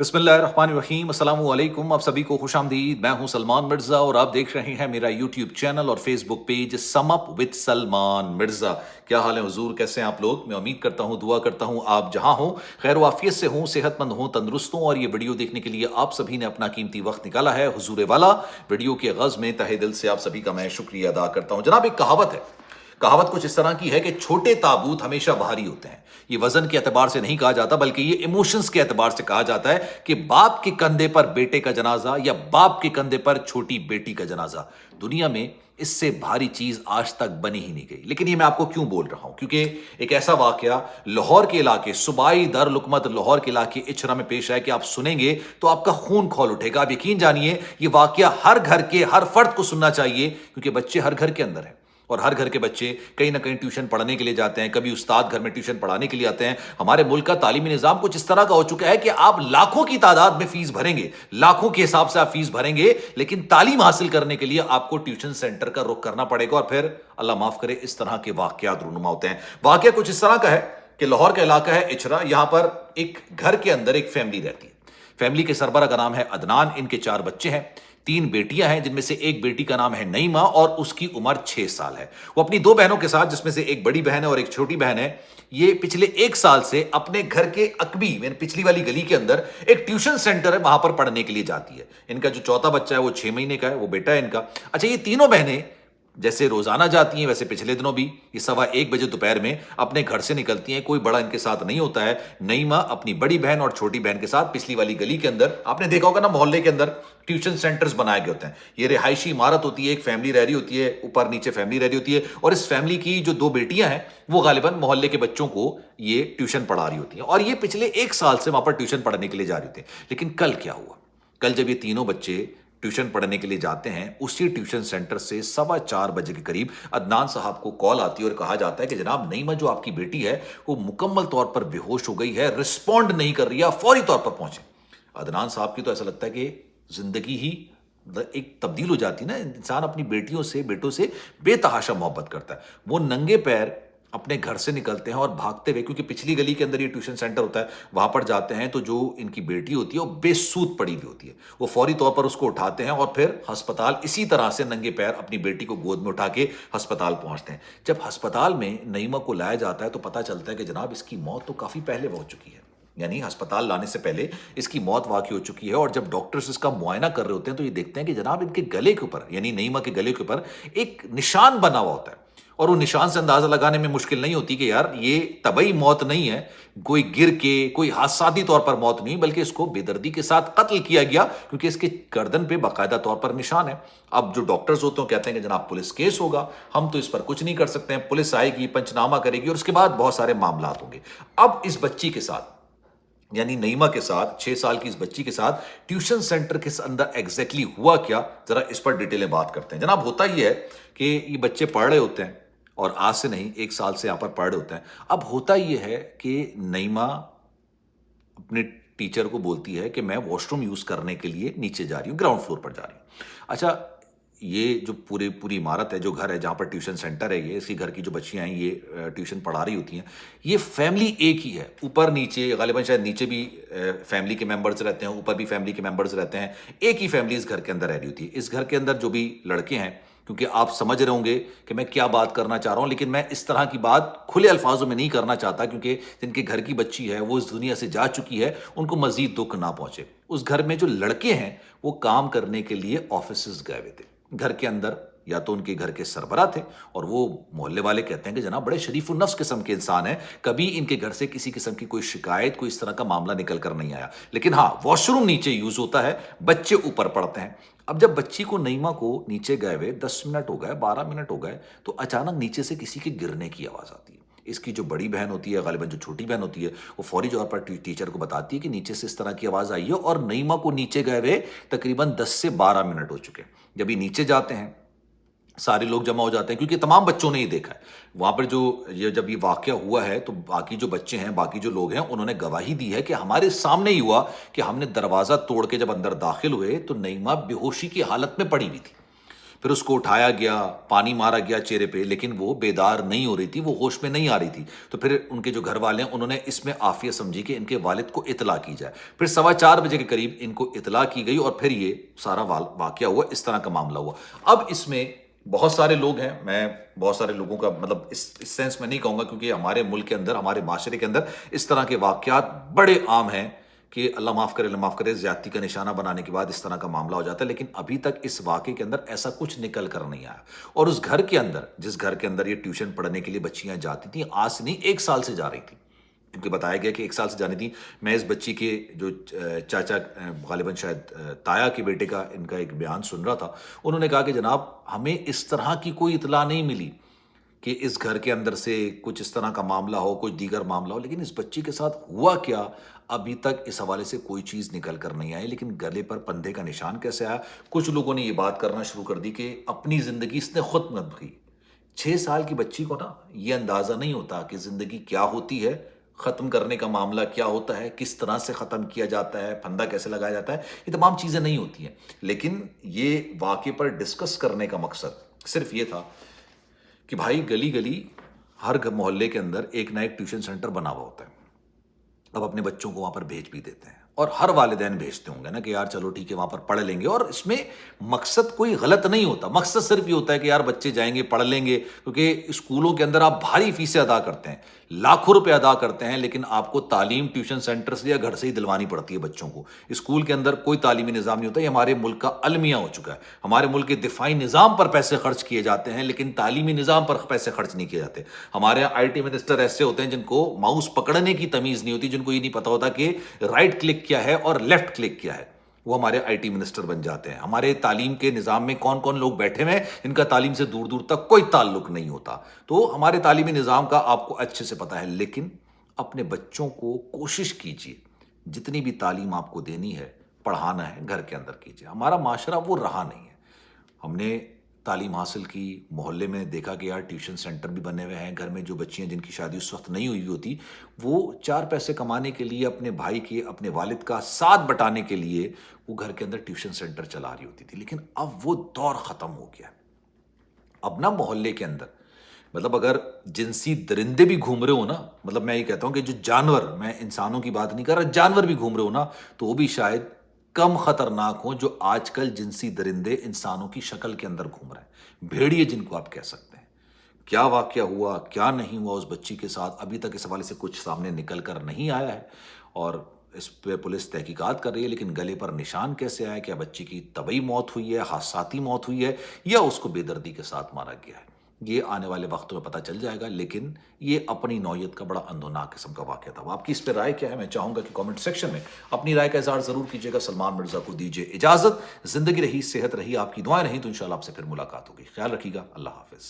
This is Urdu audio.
بسم اللہ الرحمن الرحیم، السلام علیکم، آپ سبھی کو خوش آمدید۔ میں ہوں سلمان مرزا اور آپ دیکھ رہے ہیں میرا یوٹیوب چینل اور Facebook page sum up with Salman Mirza. کیا حال ہے حضور، کیسے ہیں آپ لوگ؟ میں امید کرتا ہوں، دعا کرتا ہوں آپ جہاں ہوں خیر و عافیت سے ہوں، صحت مند ہوں، تندرست ہوں۔ اور یہ ویڈیو دیکھنے کے لیے آپ سبھی نے اپنا قیمتی وقت نکالا ہے حضور والا۔ ویڈیو کے غرض میں تہہ دل سے آپ سبھی کا میں شکریہ ادا کرتا ہوں۔ جناب، ایک کہاوت ہے، کہاوت کچھ اس طرح کی ہے کہ چھوٹے تابوت ہمیشہ بھاری ہوتے ہیں۔ یہ وزن کے اعتبار سے نہیں کہا جاتا بلکہ یہ ایموشنز کے اعتبار سے کہا جاتا ہے کہ باپ کے کندھے پر بیٹے کا جنازہ یا باپ کے کندھے پر چھوٹی بیٹی کا جنازہ، دنیا میں اس سے بھاری چیز آج تک بنی ہی نہیں گئی۔ لیکن یہ میں آپ کو کیوں بول رہا ہوں؟ کیونکہ ایک ایسا واقعہ لاہور کے علاقے صوبائی دارالحکومت لاہور کے علاقے اچھرا میں پیش آئے کہ آپ سنیں گے تو آپ کا خون کھول اٹھے گا۔ آپ یقین جانیے، یہ واقعہ ہر گھر کے ہر فرد کو سننا چاہیے، کیونکہ بچے ہر گھر کے اندر ہیں اور ہر گھر کے بچے کہیں نہ کہیں ٹیوشن پڑھنے کے لیے جاتے ہیں، کبھی استاد گھر میں ٹیوشن پڑھانے کے لیے آتے ہیں۔ ہمارے ملک کا تعلیمی نظام کچھ اس طرح کا ہو چکا ہے کہ آپ لاکھوں کی تعداد میں فیس بھریں گے، لاکھوں کے حساب سے آپ فیس بھریں گے، لیکن تعلیم حاصل کرنے کے لیے آپ کو ٹیوشن سینٹر کا رخ کرنا پڑے گا، اور پھر اللہ معاف کرے اس طرح کے واقعات رونما ہوتے ہیں۔ واقعہ کچھ اس طرح کا ہے کہ لاہور کا علاقہ ہے اچھرا، یہاں پر ایک گھر کے اندر ایک فیملی رہتی ہے۔ فیملی کے سربراہ کا نام ہے عدنان، ان کے 4 بچے ہیں، 3 بیٹیاں ہیں جن میں سے ایک بیٹی کا نام ہے نعیمہ اور اس کی عمر 6 سال ہے۔ وہ اپنی 2 بہنوں کے ساتھ، جس میں سے ایک بڑی بہن ہے اور ایک چھوٹی بہن ہے، یہ پچھلے 1 سال سے اپنے گھر کے عقبی یعنی پچھلی والی گلی کے اندر ایک ٹیوشن سینٹر ہے، وہاں پر پڑھنے کے لیے جاتی ہے۔ ان کا جو چوتھا بچہ ہے وہ 6 مہینے کا ہے، وہ بیٹا ہے ان کا۔ اچھا، یہ تینوں بہنیں جیسے روزانہ جاتی ہیں ویسے پچھلے دنوں بھی یہ 1:15 بجے دوپہر میں اپنے گھر سے نکلتی ہیں، کوئی بڑا ان کے ساتھ نہیں ہوتا ہے۔ نعیمہ اپنی بڑی بہن اور چھوٹی بہن کے ساتھ پچھلی والی گلی کے اندر، آپ نے دیکھا ہوگا نا محلے کے اندر ٹیوشن سینٹرز بنائے گئے ہوتے ہیں، یہ رہائشی عمارت ہوتی ہے، ایک فیملی رہ رہی ہوتی ہے، اوپر نیچے فیملی رہ رہی ہوتی ہے، اور اس فیملی کی جو 2 بیٹیاں ہیں وہ غالباً محلے کے بچوں کو یہ ٹیوشن پڑھا رہی ہوتی ہیں، اور یہ پچھلے 1 سال سے وہاں پر ٹیوشن پڑھنے کے لیے جا رہے تھے۔ لیکن کل کیا ہوا؟ کل جب یہ تینوں بچے ٹیوشن پڑھنے کے لیے جاتے ہیں، اسی ٹیوشن سینٹر سے 4:15 بجے کے قریب عدنان صاحب کو کال آتی ہے اور کہا جاتا ہے کہ جناب نعیمہ جو آپ کی بیٹی ہے وہ مکمل طور پر بے ہوش ہو گئی ہے، رسپونڈ نہیں کر رہی ہے، فوری طور پر پہنچے۔ عدنان صاحب کی تو ایسا لگتا ہے کہ زندگی ہی ایک تبدیل ہو جاتی نا، انسان اپنی بیٹیوں سے بیٹوں سے بے تحاشا محبت کرتا ہے۔ وہ ننگے پیر اپنے گھر سے نکلتے ہیں اور بھاگتے ہوئے، کیونکہ پچھلی گلی کے اندر یہ ٹیوشن سینٹر ہوتا ہے، وہاں پر جاتے ہیں تو جو ان کی بیٹی ہوتی ہے وہ بے سود پڑی ہوئی ہوتی ہے، وہ فوری طور پر اس کو اٹھاتے ہیں اور پھر ہسپتال اسی طرح سے ننگے پیر اپنی بیٹی کو گود میں اٹھا کے ہسپتال پہنچتے ہیں۔ جب ہسپتال میں نعیمہ کو لایا جاتا ہے تو پتہ چلتا ہے کہ جناب اس کی موت تو کافی پہلے ہو چکی ہے، یعنی ہسپتال لانے سے پہلے اس کی موت واقع ہو چکی ہے۔ اور جب ڈاکٹرز اس کا معائنہ کر رہے ہوتے ہیں تو یہ دیکھتے ہیں کہ جناب ان کے گلے کے اوپر، یعنی نعیمہ کے گلے کے اوپر ایک نشان بنا ہوا ہوتا ہے، اور وہ نشان سے اندازہ لگانے میں مشکل نہیں ہوتی کہ یار یہ طبعی موت نہیں ہے، کوئی گر کے، کوئی حادثاتی طور پر موت نہیں، بلکہ اس کو بے دردی کے ساتھ قتل کیا گیا، کیونکہ اس کے گردن پہ باقاعدہ طور پر نشان ہے۔ اب جو ڈاکٹرز ہوتے ہیں کہتے ہیں کہ جناب پولیس کیس ہوگا، ہم تو اس پر کچھ نہیں کر سکتے ہیں، پولیس آئے گی، پنچنامہ کرے گی، اور اس کے بعد بہت سارے معاملات ہوں گے۔ اب اس بچی کے ساتھ، یعنی نعیمہ کے ساتھ، 6 سال کی اس بچی کے ساتھ ٹیوشن سینٹر کے اندر ایگزیکٹلی ہوا کیا، ذرا اس پر ڈیٹیلیں بات کرتے ہیں۔ جناب، ہوتا یہ ہے کہ یہ بچے پڑھ رہے ہوتے ہیں، اور آج سے نہیں 1 سال سے یہاں پر پڑھ رہے ہوتے ہیں۔ اب ہوتا یہ ہے کہ نعیمہ اپنے ٹیچر کو بولتی ہے کہ میں واش روم یوز کرنے کے لیے نیچے جا رہی ہوں، گراؤنڈ فلور پر جا رہی ہوں۔ اچھا، یہ جو پوری عمارت ہے، جو گھر ہے جہاں پر ٹیوشن سینٹر ہے، یہ اسی گھر کی جو بچیاں ہیں یہ ٹیوشن پڑھا رہی ہوتی ہیں، یہ فیملی ایک ہی ہے، اوپر نیچے غالباً شاید نیچے بھی فیملی کے ممبرز رہتے ہیں، اوپر بھی فیملی کے ممبرز رہتے ہیں، ایک ہی فیملی اس گھر کے اندر رہ رہی ہوتی ہے۔ اس گھر کے اندر جو بھی لڑکے ہیں، کیونکہ آپ سمجھ رہے ہوں گے کہ میں کیا بات کرنا چاہ رہا ہوں، لیکن میں اس طرح کی بات کھلے الفاظوں میں نہیں کرنا چاہتا، کیونکہ جن کے گھر کی بچی ہے وہ اس دنیا سے جا چکی ہے، ان کو مزید دکھ نہ پہنچے۔ اس گھر میں جو لڑکے ہیں وہ کام کرنے کے لیے آفیسز گئے ہوئے تھے، گھر کے اندر یا تو ان کے گھر کے سربراہ تھے، اور وہ محلے والے کہتے ہیں کہ جناب بڑے شریف النفس قسم کے انسان ہیں، کبھی ان کے گھر سے کسی قسم کی کوئی شکایت، کوئی اس طرح کا معاملہ نکل کر نہیں آیا۔ لیکن ہاں، واش روم نیچے یوز ہوتا ہے، بچے اوپر پڑھتے ہیں۔ اب جب بچی کو، نعیمہ کو نیچے گئے ہوئے 10 منٹ ہو گئے، 12 منٹ ہو گئے، تو اچانک نیچے سے کسی کے گرنے کی آواز آتی ہے۔ اس کی جو بڑی بہن ہوتی ہے، غالباً جو چھوٹی بہن ہوتی ہے، وہ فوری طور پر ٹیچر کو بتاتی ہے کہ نیچے سے اس طرح کی آواز آئی ہے، اور نعیمہ کو نیچے گئے ہوئے تقریباً 10 سے 12 منٹ ہو چکے۔ جب یہ نیچے جاتے ہیں، سارے لوگ جمع ہو جاتے ہیں، کیونکہ تمام بچوں نے یہ دیکھا ہے وہاں پر، جب یہ واقعہ ہوا ہے تو باقی جو بچے ہیں، باقی جو لوگ ہیں، انہوں نے گواہی دی ہے کہ ہمارے سامنے ہی ہوا کہ ہم نے دروازہ توڑ کے جب اندر داخل ہوئے تو نعیمہ بے ہوشی کی حالت میں پڑی ہوئی تھی۔ پھر اس کو اٹھایا گیا، پانی مارا گیا چہرے پہ، لیکن وہ بیدار نہیں ہو رہی تھی، وہ ہوش میں نہیں آ رہی تھی. تو پھر ان کے جو گھر والے ہیں انہوں نے اس میں عافیت سمجھی کہ ان کے والد کو اطلاع کی جائے. پھر 4:15 بجے کے قریب ان کو اطلاع کی گئی اور پھر یہ سارا واقعہ ہوا، اس طرح کا معاملہ ہوا. اب اس میں بہت سارے لوگ ہیں، میں بہت سارے لوگوں کا مطلب اس سینس میں نہیں کہوں گا، کیونکہ ہمارے ملک کے اندر، ہمارے معاشرے کے اندر اس طرح کے واقعات بڑے عام ہیں کہ اللہ معاف کرے زیادتی کا نشانہ بنانے کے بعد اس طرح کا معاملہ ہو جاتا ہے. لیکن ابھی تک اس واقعے کے اندر ایسا کچھ نکل کر نہیں آیا. اور اس گھر کے اندر، جس گھر کے اندر یہ ٹیوشن پڑھنے کے لیے بچیاں جاتی تھیں، آج سے نہیں 1 سال سے جا رہی تھیں، کیونکہ بتایا گیا کہ 1 سال سے جانی تھی. میں اس بچی کے جو چاچا، غالباً شاید تایا کے بیٹے کا، ان کا ایک بیان سن رہا تھا. انہوں نے کہا کہ جناب ہمیں اس طرح کی کوئی اطلاع نہیں ملی کہ اس گھر کے اندر سے کچھ اس طرح کا معاملہ ہو، کچھ دیگر معاملہ ہو. لیکن اس بچی کے ساتھ ہوا کیا، ابھی تک اس حوالے سے کوئی چیز نکل کر نہیں آئی. لیکن گلے پر پندے کا نشان کیسے آیا؟ کچھ لوگوں نے یہ بات کرنا شروع کر دی کہ اپنی زندگی اس نے خود مت کی. 6 سال کی بچی کو نا یہ اندازہ نہیں ہوتا کہ زندگی کیا ہوتی ہے، ختم کرنے کا معاملہ کیا ہوتا ہے، کس طرح سے ختم کیا جاتا ہے، پھندا کیسے لگایا جاتا ہے. یہ تمام چیزیں نہیں ہوتی ہیں. لیکن یہ واقعے پر ڈسکس کرنے کا مقصد صرف یہ تھا کہ بھائی گلی گلی ہر محلے کے اندر ایک نہ ایک ٹیوشن سینٹر بنا ہوا ہوتا ہے. اب اپنے بچوں کو وہاں پر بھیج بھی دیتے ہیں، اور ہر والدین بھیجتے ہوں گے نا کہ یار چلو ٹھیک ہے وہاں پر پڑھ لیں گے. اور اس میں مقصد کوئی غلط نہیں ہوتا، مقصد صرف یہ ہوتا ہے کہ یار بچے جائیں گے پڑھ لیں گے. کیونکہ اسکولوں کے اندر آپ بھاری فیسیں ادا کرتے ہیں، لاکھوں روپے ادا کرتے ہیں، لیکن آپ کو تعلیم ٹیوشن سینٹر سے یا گھر سے ہی دلوانی پڑتی ہے بچوں کو. اسکول کے اندر کوئی تعلیمی نظام نہیں ہوتا. یہ ہمارے ملک کا المیہ ہو چکا ہے. ہمارے ملک کے دفاعی نظام پر پیسے خرچ کیے جاتے ہیں، لیکن تعلیمی نظام پر پیسے خرچ نہیں کیے جاتے. ہمارے یہاں IT منسٹر ایسے ہوتے ہیں جن کو ماؤس پکڑنے کی تمیز نہیں ہوتی، جن کو یہ نہیں پتا ہوتا کہ رائٹ کلک کیا ہے اور لیفٹ کلک کیا ہے. وہ ہمارے IT منسٹر بن جاتے ہیں. ہمارے تعلیم کے نظام میں کون کون لوگ بیٹھے ہوئے ہیں ان کا تعلیم سے دور دور تک کوئی تعلق نہیں ہوتا. تو ہمارے تعلیمی نظام کا آپ کو اچھے سے پتا ہے. لیکن اپنے بچوں کو کوشش کیجیے، جتنی بھی تعلیم آپ کو دینی ہے، پڑھانا ہے، گھر کے اندر کیجیے. ہمارا معاشرہ وہ رہا نہیں ہے. ہم نے تعلیم حاصل کی، محلے میں دیکھا کہ یار ٹیوشن سینٹر بھی بنے ہوئے ہیں. گھر میں جو بچیاں جن کی شادی اس وقت نہیں ہوئی ہوتی، وہ 4 پیسے کمانے کے لیے، اپنے بھائی کے، اپنے والد کا ساتھ بٹانے کے لیے وہ گھر کے اندر ٹیوشن سینٹر چلا رہی ہوتی تھی. لیکن اب وہ دور ختم ہو گیا. اب نا محلے کے اندر مطلب اگر جنسی درندے بھی گھوم رہے ہو نا، مطلب میں یہ کہتا ہوں کہ جو جانور، میں انسانوں کی بات نہیں کر رہا، جانور بھی گھوم رہے ہو نا، تو وہ بھی شاید کم خطرناک ہوں جو آج کل جنسی درندے انسانوں کی شکل کے اندر گھوم رہے ہیں. بھیڑیے جن کو آپ کہہ سکتے ہیں. کیا واقعہ ہوا، کیا نہیں ہوا اس بچی کے ساتھ، ابھی تک اس حوالے سے کچھ سامنے نکل کر نہیں آیا ہے. اور اس پہ پولیس تحقیقات کر رہی ہے. لیکن گلے پر نشان کیسے آیا؟ کیا بچی کی طبعی موت ہوئی ہے، حادثاتی موت ہوئی ہے، یا اس کو بے دردی کے ساتھ مارا گیا ہے؟ یہ آنے والے وقتوں میں پتہ چل جائے گا. لیکن یہ اپنی نوعیت کا بڑا اندوناک قسم کا واقعہ تھا. آپ کی اس پہ رائے کیا ہے؟ میں چاہوں گا کہ کامنٹ سیکشن میں اپنی رائے کا اظہار ضرور کیجیے گا. سلمان مرزا کو دیجیے اجازت. زندگی رہی، صحت رہی، آپ کی دعائیں رہیں تو انشاءاللہ آپ سے پھر ملاقات ہوگی. خیال رکھیے گا. اللہ حافظ.